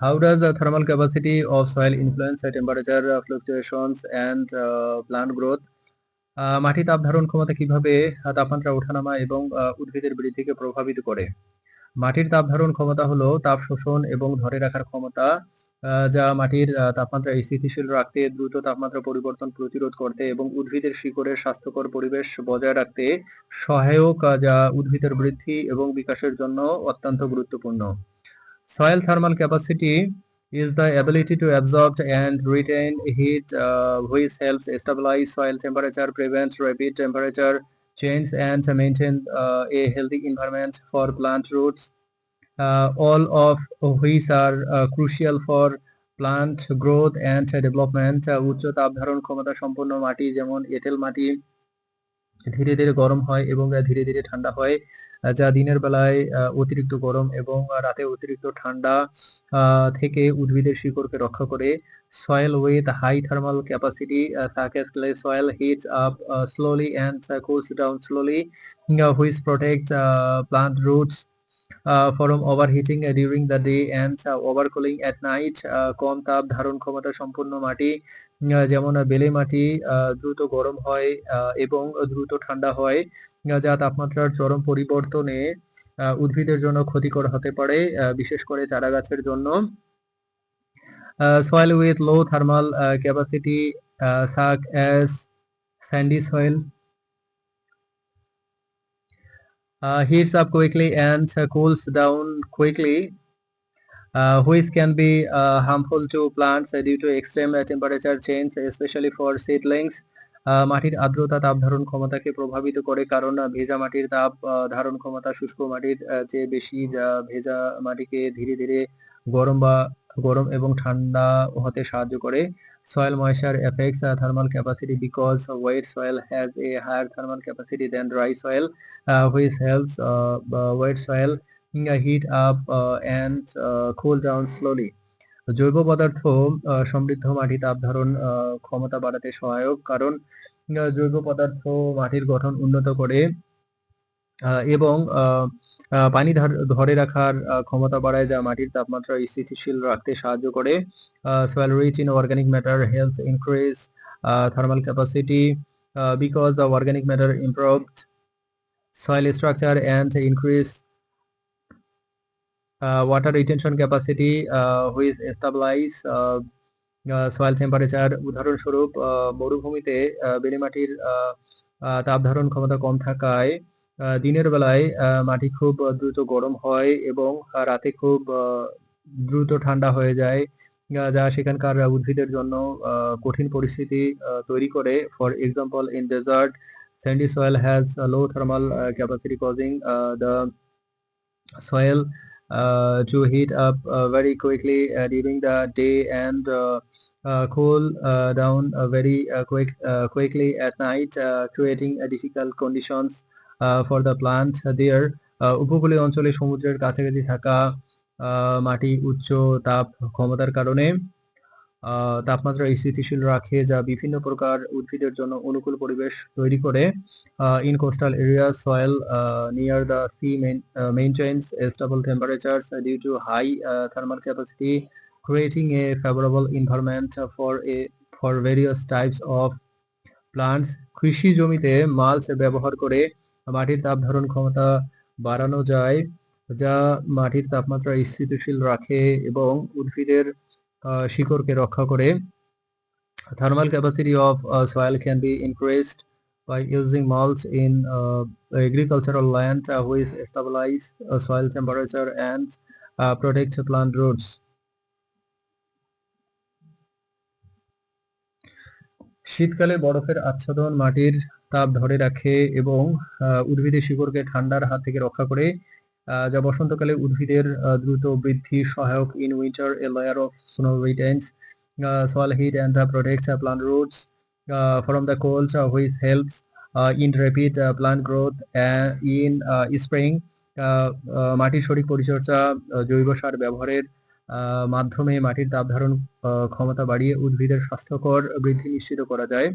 How does the thermal capacity of soil influence the temperature fluctuations and plant growth? মাটি তাপ ধারণ ক্ষমতা কিভাবে তাপমাত্রা ওঠানামা এবং উদ্ভিদের বৃদ্ধিকে প্রভাবিত করে? মাটির তাপ ধারণ ক্ষমতা হলো তাপ শোষণ এবং ধরে রাখার ক্ষমতা, যা মাটির তাপমাত্রা স্থিতিশীল রাখতে, দ্রুত তাপমাত্রা পরিবর্তন প্রতিরোধ করতে এবং উদ্ভিদের শিকড়ের স্বাস্থ্যকর পরিবেশ বজায় রাখতে সহায়ক, যা উদ্ভিদের বৃদ্ধি এবং বিকাশের জন্য অত্যন্ত গুরুত্বপূর্ণ। Soil thermal capacity is the ability to absorb and retain heat, which helps stabilize soil temperature, prevent rapid temperature change, and maintain a healthy environment for plant roots, all of which are crucial for plant growth and development. উচ্চ তাপ ধারণ ক্ষমতা সম্পন্ন মাটি যেমন এঁটেল মাটি ধীরে ধীরে গরম হয় এবং ধীরে ধীরে ঠান্ডা হয়, যা দিনের বেলায় অতিরিক্ত গরম এবং রাতে অতিরিক্ত ঠান্ডা থেকে উদ্ভিদের শিকড়কে রক্ষা করে। Soil with high thermal capacity, such as clay soil, heats up slowly and cools down slowly, which protect plant roots from overheating during the day and overcooling at night. কম তাপ ধারণ ক্ষমতা সম্পন্ন মাটি যেমন বেলে মাটি দ্রুত গরম হয় এবং দ্রুত ঠান্ডা হয়, যা তাপমাত্রার চরম পরিবর্তনে উদ্ভিদের জন্য ক্ষতিকর হতে পারে, বিশেষ করে চারাগাছের জন্য। Soil with low thermal capacity, such as sandy soil, heats up quickly and cools down quickly, which can be harmful to plants due to extreme temperature change, especially for seedlings. মাটির আর্দ্রতা তাপ ধারণ ক্ষমতাকে প্রভাবিত করে, কারণ ভেজা মাটির তাপ ধারণ ক্ষমতা শুষ্ক মাটির চেয়ে বেশি, যা ভেজা মাটিকে ধীরে ধীরে গরম এবং ঠান্ডা হতে সাহায্য করে। Soil moisture affects thermal capacity because wet soil has a higher thermal capacity than dry soil, which helps wet soil heat up and cool down slowly. জৈব পদার্থ সমৃদ্ধ মাটি তাপ ধারণ ক্ষমতা বাড়াতে সহায়ক, কারণ জৈব পদার্থ মাটির গঠন উন্নত করে এবং পানি ধরে রাখার ক্ষমতা বাড়ায়, যা মাটির তাপমাত্রা স্থিতিশীল রাখতে সাহায্য করে। Soil rich in organic matter helps increase thermal capacity because the organic matter improved soil structure and increase water retention capacity, which stabilize soil temperature. উদাহরণস্বরূপ, মরুভূমিতে বেলে মাটির তাপ ধারণ ক্ষমতা কম থাকায় দিনের বেলায় মাটি খুব দ্রুত গরম হয় এবং রাতে খুব দ্রুত ঠান্ডা হয়ে যায়, যা সেখানকার উদ্ভিদের জন্য কঠিন পরিস্থিতি তৈরি করে। For example, in desert, sandy soil has a low thermal capacity, causing the soil to heat up very quickly during the day and cool down very quickly at night, creating difficult conditions for the plant there. উপকূলীয় অঞ্চলে সমুদ্রের কাছাকাছি থাকা মাটি উচ্চ তাপ ক্ষমতার কারণে তাপমাত্রা স্থিতিশীল রাখে, যা বিভিন্ন প্রকার উদ্ভিদের জন্য অনুকূল পরিবেশ তৈরি করে। In coastal areas, soil near the sea maintains stable temperatures due to high thermal capacity, creating a favorable environment for various types of plants. কৃষি জমিতে মাল্চ ব্যবহার করে মাটির তাপ ধারণ ক্ষমতা বাড়ানো যায়, যা মাটির তাপমাত্রা স্থিতিশীল রাখে এবং উদ্ভিদের শিকড়কে রক্ষা করে। Thermal capacity of soil can be increased by using mulch in agricultural land, which stabilize soil temperature and protect plant roots. শীতকালে বরফের আচ্ছাদন মাটির তাপ ধরে রাখে এবং উদ্ভিদের শিকড়কে ঠান্ডার হাত থেকে রক্ষা করে, যা বসন্তকালে উদ্ভিদের দ্রুত বৃদ্ধি সহায়ক। In winter, a layer of snow retains soil heat and protects plant roots from the cold, which helps in rapid plant growth. In spring, মাটির সঠিক পরিচর্যা, জৈব সার ব্যবহারের মাধ্যমে মাটির তাপ ধারণ ক্ষমতা বাড়িয়ে উদ্ভিদের স্বাস্থ্যকর বৃদ্ধি নিশ্চিত করা যায়।